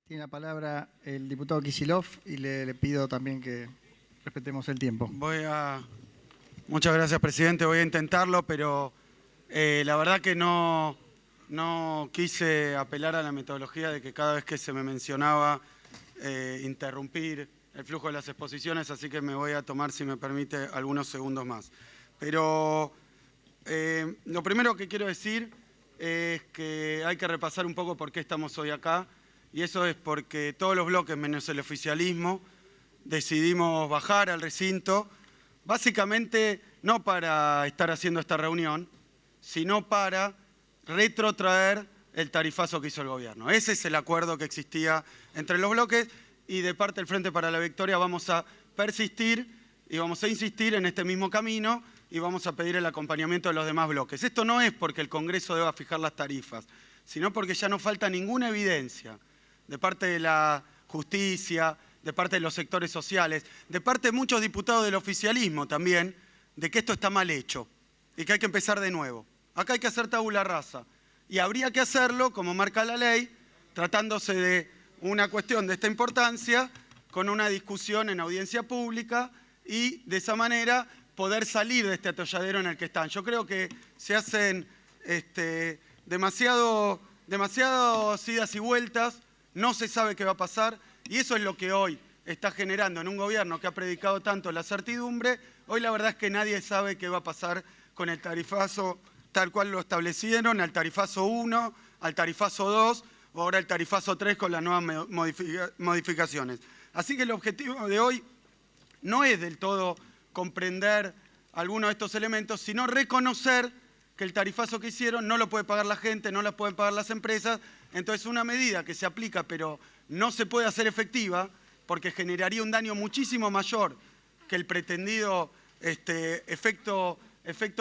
Tiene la palabra el diputado Kicillof y le pido también que respetemos el tiempo. Muchas gracias, presidente. Voy a intentarlo, pero la verdad que no quise apelar a la metodología de que cada vez que se me mencionaba interrumpir el flujo de las exposiciones, así que me voy a tomar, si me permite, algunos segundos más. Pero lo primero que quiero decir es que hay que repasar un poco por qué estamos hoy acá, y eso es porque todos los bloques, menos el oficialismo, decidimos bajar al recinto, básicamente no para estar haciendo esta reunión, sino para retrotraer el tarifazo que hizo el gobierno. Ese es el acuerdo que existía entre los bloques, y de parte del Frente para la Victoria vamos a persistir y vamos a insistir en este mismo camino y vamos a pedir el acompañamiento de los demás bloques. Esto no es porque el Congreso deba fijar las tarifas, sino porque ya no falta ninguna evidencia de parte de la justicia, de parte de los sectores sociales, de parte de muchos diputados del oficialismo también, de que esto está mal hecho y que hay que empezar de nuevo. Acá hay que hacer tabula rasa y habría que hacerlo, como marca la ley, tratándose de una cuestión de esta importancia, con una discusión en audiencia pública y de esa manera poder salir de este atolladero en el que están. Yo creo que se hacen demasiadas idas y vueltas, no se sabe qué va a pasar, y eso es lo que hoy está generando en un gobierno que ha predicado tanto la certidumbre. Hoy la verdad es que nadie sabe qué va a pasar con el tarifazo tal cual lo establecieron, al tarifazo 1, al tarifazo 2, o ahora el tarifazo 3 con las nuevas modificaciones. Así que el objetivo de hoy no es del todo comprender algunos de estos elementos, sino reconocer que el tarifazo que hicieron no lo puede pagar la gente, no lo pueden pagar las empresas. Entonces una medida que se aplica pero no se puede hacer efectiva porque generaría un daño muchísimo mayor que el pretendido efecto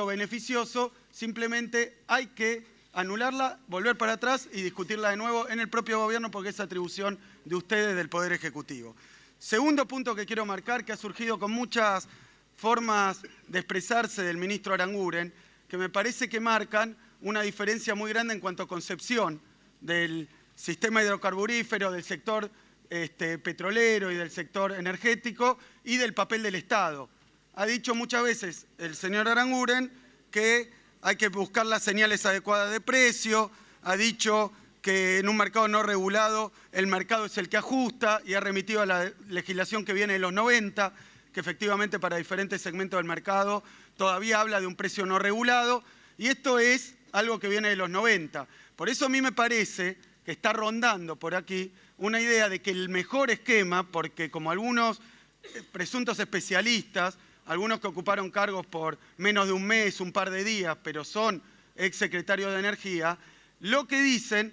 beneficioso, simplemente hay que anularla, volver para atrás y discutirla de nuevo en el propio gobierno porque es atribución de ustedes, del Poder Ejecutivo. Segundo punto que quiero marcar, que ha surgido con muchas formas de expresarse del ministro Aranguren, que me parece que marcan una diferencia muy grande en cuanto a concepción del sistema hidrocarburífero, del sector petrolero y del sector energético y del papel del Estado. Ha dicho muchas veces el señor Aranguren que hay que buscar las señales adecuadas de precio, ha dicho que en un mercado no regulado el mercado es el que ajusta y ha remitido a la legislación que viene de los 90, que efectivamente para diferentes segmentos del mercado todavía habla de un precio no regulado, y esto es algo que viene de los 90. Por eso a mí me parece que está rondando por aquí una idea de que el mejor esquema, porque como algunos presuntos especialistas, algunos que ocuparon cargos por menos de un mes, un par de días, pero son exsecretarios de Energía, lo que dicen,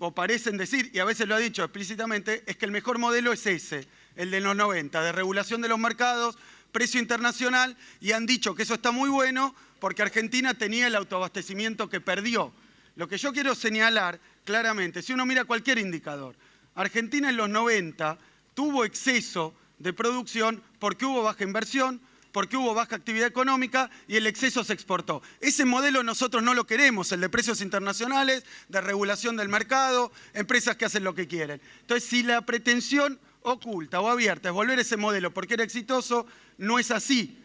o parecen decir, y a veces lo ha dicho explícitamente, es que el mejor modelo es ese, el de los 90, de regulación de los mercados, precio internacional, y han dicho que eso está muy bueno porque Argentina tenía el autoabastecimiento que perdió. Lo que yo quiero señalar claramente, si uno mira cualquier indicador, Argentina en los 90 tuvo exceso de producción porque hubo baja inversión, porque hubo baja actividad económica y el exceso se exportó. Ese modelo nosotros no lo queremos, el de precios internacionales, de regulación del mercado, empresas que hacen lo que quieren. Entonces, si la pretensión oculta o abierta es volver ese modelo porque era exitoso, no es así.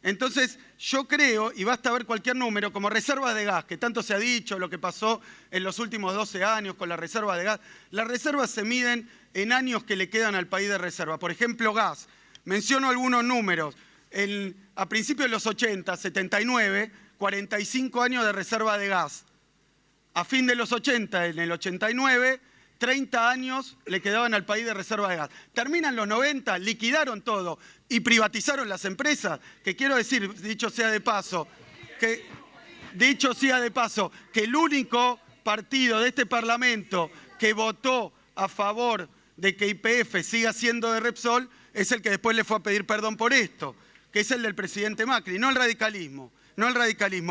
Entonces, yo creo, y basta ver cualquier número, como reservas de gas, que tanto se ha dicho, lo que pasó en los últimos 12 años con la reserva de gas. Las reservas se miden en años que le quedan al país de reserva. Por ejemplo, gas. Menciono algunos números. A principios de los 80, 79, 45 años de reserva de gas. A fin de los 80, en el 89, 30 años le quedaban al país de reserva de gas. Terminan los 90, liquidaron todo y privatizaron las empresas, que quiero decir, dicho sea de paso, que el único partido de este Parlamento que votó a favor de que YPF siga siendo de Repsol es el que después le fue a pedir perdón por esto, que es el del presidente Macri, no el radicalismo,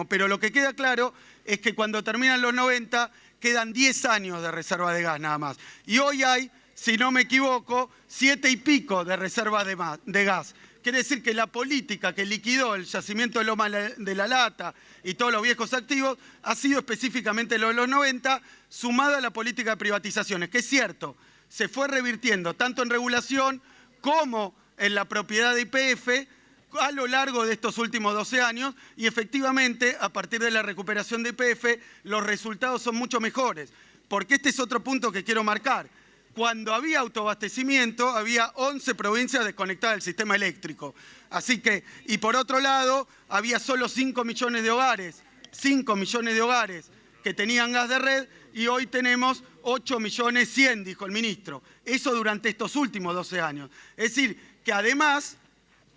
pero lo que queda claro es que cuando terminan los 90 quedan 10 años de reserva de gas nada más. Y hoy hay, si no me equivoco, 7 y pico de reservas de gas. Quiere decir que la política que liquidó el yacimiento de Loma de la Lata y todos los viejos activos ha sido específicamente lo de los 90, sumada a la política de privatizaciones, que es cierto, se fue revirtiendo tanto en regulación como en la propiedad de YPF a lo largo de estos últimos 12 años y efectivamente a partir de la recuperación de YPF los resultados son mucho mejores. Porque este es otro punto que quiero marcar. Cuando había autoabastecimiento, había 11 provincias desconectadas del sistema eléctrico. Así que, y por otro lado, había solo 5 millones de hogares, 5 millones de hogares que tenían gas de red y hoy tenemos 8.100.000, dijo el ministro. Eso durante estos últimos 12 años. Es decir, que además,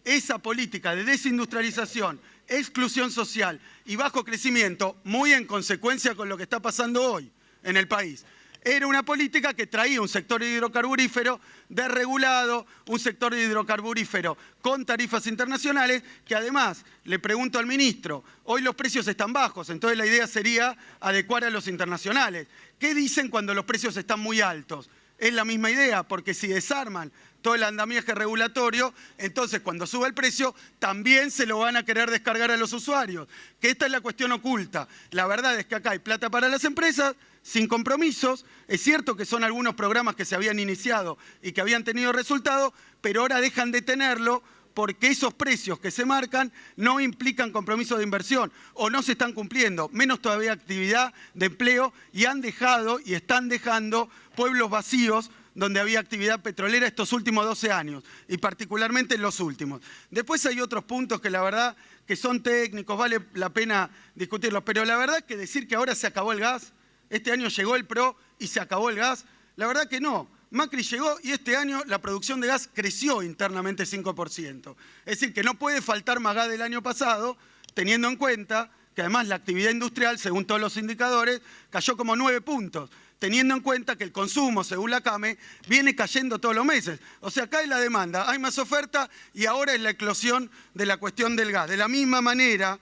esa política de desindustrialización, exclusión social y bajo crecimiento, muy en consecuencia con lo que está pasando hoy en el país, era una política que traía un sector hidrocarburífero desregulado, un sector hidrocarburífero con tarifas internacionales, que además, le pregunto al ministro, hoy los precios están bajos, entonces la idea sería adecuar a los internacionales. ¿Qué dicen cuando los precios están muy altos? Es la misma idea, porque si desarman todo el andamiaje regulatorio, entonces cuando suba el precio también se lo van a querer descargar a los usuarios. Que esta es la cuestión oculta. La verdad es que acá hay plata para las empresas, sin compromisos. Es cierto que son algunos programas que se habían iniciado y que habían tenido resultados, pero ahora dejan de tenerlo porque esos precios que se marcan no implican compromiso de inversión o no se están cumpliendo, menos todavía actividad de empleo y han dejado y están dejando pueblos vacíos donde había actividad petrolera estos últimos 12 años y particularmente en los últimos. Después hay otros puntos que la verdad que son técnicos, vale la pena discutirlos, pero la verdad que decir que ahora se acabó el gas, este año llegó el PRO y se acabó el gas, la verdad que no. Macri llegó y este año la producción de gas creció internamente 5%. Es decir, que no puede faltar más gas del año pasado, teniendo en cuenta que además la actividad industrial, según todos los indicadores, cayó como 9 puntos, teniendo en cuenta que el consumo, según la CAME, viene cayendo todos los meses. O sea, acá hay la demanda, hay más oferta y ahora es la eclosión de la cuestión del gas. De la misma manera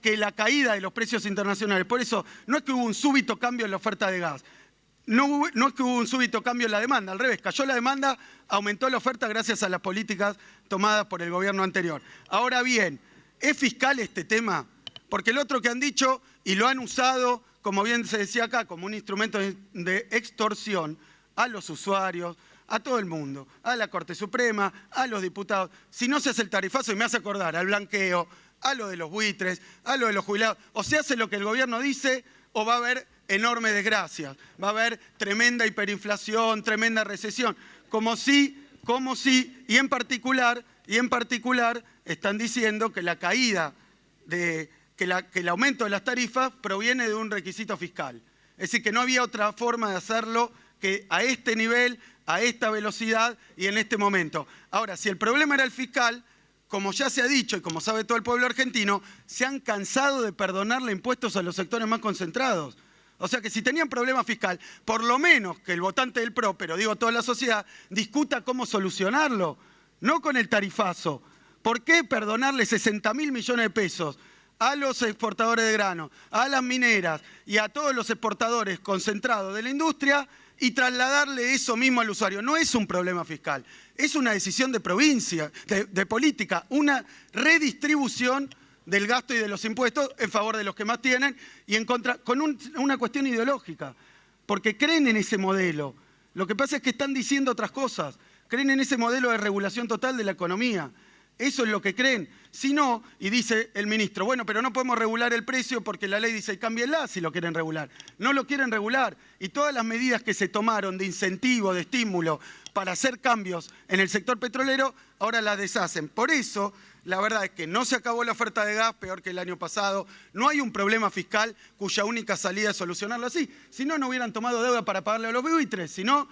que la caída de los precios internacionales. Por eso, no es que hubo un súbito cambio en la oferta de gas. No es que hubo un súbito cambio en la demanda, al revés, cayó la demanda, aumentó la oferta gracias a las políticas tomadas por el gobierno anterior. Ahora bien, ¿es fiscal este tema? Porque el otro que han dicho, y lo han usado, como bien se decía acá, como un instrumento de extorsión a los usuarios, a todo el mundo, a la Corte Suprema, a los diputados. Si no se hace el tarifazo, y me hace acordar al blanqueo, a lo de los buitres, a lo de los jubilados, o se hace lo que el gobierno dice, o va a haber enormes desgracias, va a haber tremenda hiperinflación, tremenda recesión, como si, y en particular están diciendo que la caída, que el aumento de las tarifas proviene de un requisito fiscal. Es decir, que no había otra forma de hacerlo que a este nivel, a esta velocidad y en este momento. Ahora, si el problema era el fiscal, como ya se ha dicho y como sabe todo el pueblo argentino, se han cansado de perdonarle impuestos a los sectores más concentrados. O sea que si tenían problema fiscal, por lo menos que el votante del PRO, pero digo toda la sociedad, discuta cómo solucionarlo, no con el tarifazo. ¿Por qué perdonarle 60.000 millones de pesos a los exportadores de grano, a las mineras y a todos los exportadores concentrados de la industria y trasladarle eso mismo al usuario? No es un problema fiscal, es una decisión de provincia, de política, una redistribución del gasto y de los impuestos en favor de los que más tienen y en contra, con una cuestión ideológica, porque creen en ese modelo. Lo que pasa es que están diciendo otras cosas, creen en ese modelo de regulación total de la economía. Eso es lo que creen. Si no, y dice el ministro, bueno, pero no podemos regular el precio porque la ley dice cámbienla si lo quieren regular. No lo quieren regular. Y todas las medidas que se tomaron de incentivo, de estímulo, para hacer cambios en el sector petrolero, ahora las deshacen. Por eso, la verdad es que no se acabó la oferta de gas, peor que el año pasado. No hay un problema fiscal cuya única salida es solucionarlo así. Si no, no hubieran tomado deuda para pagarle a los buitres, sino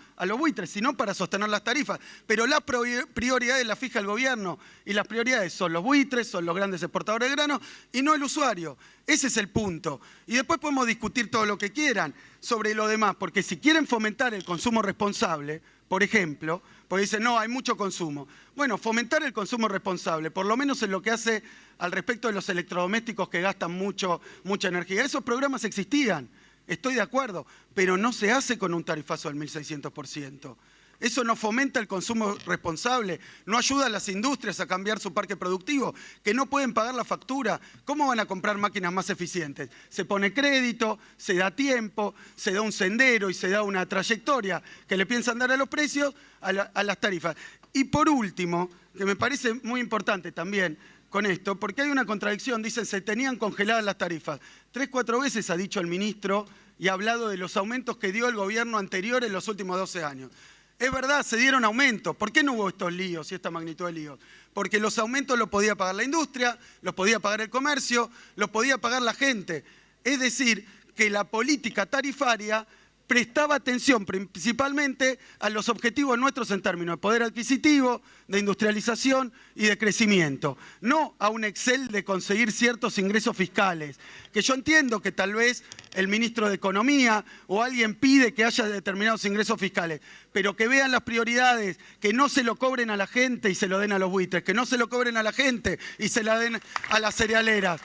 para sostener las tarifas. Pero las prioridades las fija el gobierno y las prioridades son los buitres, son los grandes exportadores de grano y no el usuario. Ese es el punto. Y después podemos discutir todo lo que quieran sobre lo demás, porque si quieren fomentar el consumo responsable, por ejemplo, porque dicen, no, hay mucho consumo. Bueno, fomentar el consumo responsable, por lo menos en lo que hace al respecto de los electrodomésticos que gastan mucha energía. Esos programas existían, estoy de acuerdo, pero no se hace con un tarifazo del 1.600%. Eso no fomenta el consumo responsable, no ayuda a las industrias a cambiar su parque productivo, que no pueden pagar la factura. ¿Cómo van a comprar máquinas más eficientes? Se pone crédito, se da tiempo, se da un sendero y se da una trayectoria que le piensan dar a los precios, a las tarifas. Y por último, que me parece muy importante también con esto, porque hay una contradicción, dicen se tenían congeladas las tarifas. 3, 4 veces ha dicho el ministro y ha hablado de los aumentos que dio el gobierno anterior en los últimos 12 años. Es verdad, se dieron aumentos. ¿Por qué no hubo estos líos y esta magnitud de líos? Porque los aumentos los podía pagar la industria, los podía pagar el comercio, los podía pagar la gente. Es decir, que la política tarifaria prestaba atención principalmente a los objetivos nuestros en términos de poder adquisitivo, de industrialización y de crecimiento. No a un Excel de conseguir ciertos ingresos fiscales, que yo entiendo que tal vez el ministro de Economía o alguien pide que haya determinados ingresos fiscales, pero que vean las prioridades, que no se lo cobren a la gente y se lo den a los buitres, que no se lo cobren a la gente y se la den a las cerealeras.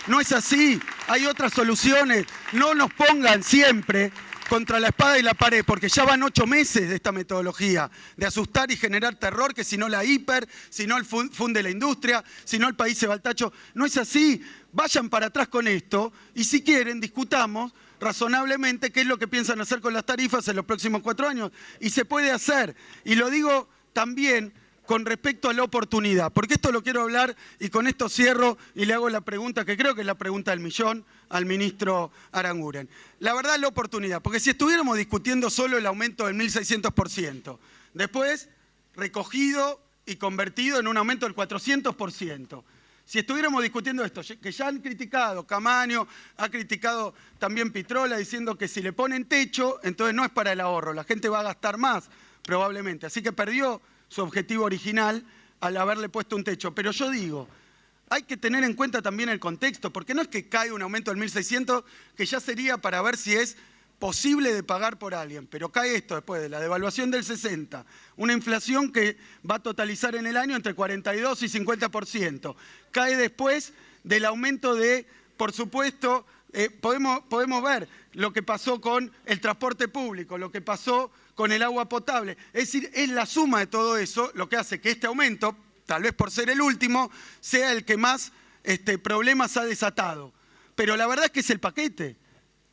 No es así, hay otras soluciones. No nos pongan siempre contra la espada y la pared, porque ya van 8 meses de esta metodología, de asustar y generar terror, que si no la hiper, si no el funde la industria, si no el país se va al tacho. No es así, vayan para atrás con esto y si quieren discutamos razonablemente qué es lo que piensan hacer con las tarifas en los próximos 4 años. Y se puede hacer, y lo digo también con respecto a la oportunidad, porque esto lo quiero hablar y con esto cierro y le hago la pregunta que creo que es la pregunta del millón al ministro Aranguren. La verdad, la oportunidad, porque si estuviéramos discutiendo solo el aumento del 1.600%, después recogido y convertido en un aumento del 400%, si estuviéramos discutiendo esto, que ya han criticado, Camaño ha criticado también Pitrola, diciendo que si le ponen techo, entonces no es para el ahorro, la gente va a gastar más, probablemente. Así que perdió su objetivo original al haberle puesto un techo. Pero yo digo, hay que tener en cuenta también el contexto, porque no es que cae un aumento del 1.600, que ya sería para ver si es posible de pagar por alguien, pero cae esto después de la devaluación del 60, una inflación que va a totalizar en el año entre 42 y 50%, cae después del aumento de, por supuesto, podemos ver lo que pasó con el transporte público, lo que pasó con el agua potable. Es decir, es la suma de todo eso lo que hace que este aumento, tal vez por ser el último, sea el que más problemas ha desatado. Pero la verdad es que es el paquete.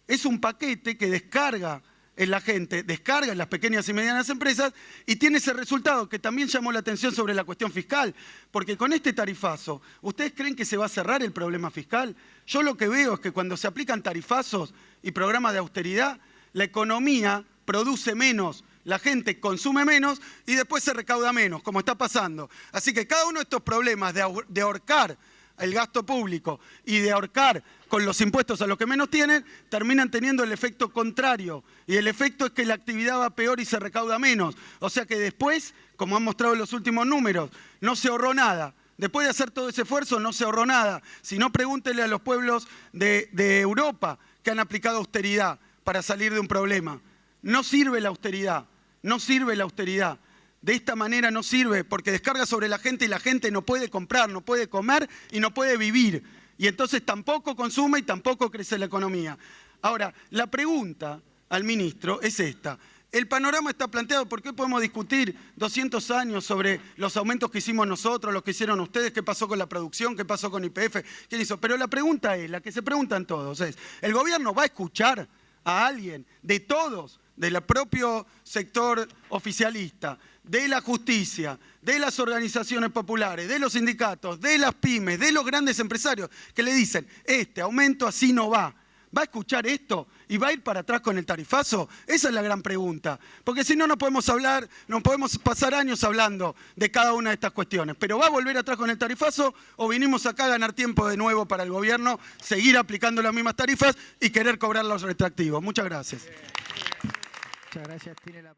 Es un paquete que descarga en la gente, descarga en las pequeñas y medianas empresas y tiene ese resultado que también llamó la atención sobre la cuestión fiscal. Porque con este tarifazo, ¿ustedes creen que se va a cerrar el problema fiscal? Yo lo que veo es que cuando se aplican tarifazos y programas de austeridad, la economía produce menos, la gente consume menos y después se recauda menos, como está pasando. Así que cada uno de estos problemas de ahorcar el gasto público y de ahorcar con los impuestos a los que menos tienen, terminan teniendo el efecto contrario. Y el efecto es que la actividad va peor y se recauda menos. O sea que después, como han mostrado los últimos números, no se ahorró nada. Después de hacer todo ese esfuerzo, no se ahorró nada. Si no, pregúntenle a los pueblos de Europa que han aplicado austeridad para salir de un problema. No sirve la austeridad, no sirve la austeridad. De esta manera no sirve porque descarga sobre la gente y la gente no puede comprar, no puede comer y no puede vivir. Y entonces tampoco consume y tampoco crece la economía. Ahora, la pregunta al ministro es esta. El panorama está planteado, ¿por qué podemos discutir 200 años sobre los aumentos que hicimos nosotros, los que hicieron ustedes, qué pasó con la producción, qué pasó con YPF, quién hizo? Pero la pregunta es, la que se preguntan todos, es, ¿el gobierno va a escuchar a alguien de todos, del propio sector oficialista, de la justicia, de las organizaciones populares, de los sindicatos, de las pymes, de los grandes empresarios, que le dicen, este aumento así no va? ¿Va a escuchar esto y va a ir para atrás con el tarifazo? Esa es la gran pregunta. Porque si no, no podemos hablar, no podemos pasar años hablando de cada una de estas cuestiones. Pero ¿va a volver atrás con el tarifazo o vinimos acá a ganar tiempo de nuevo para el gobierno, seguir aplicando las mismas tarifas y querer cobrar los retroactivos? Muchas gracias. Muchas gracias.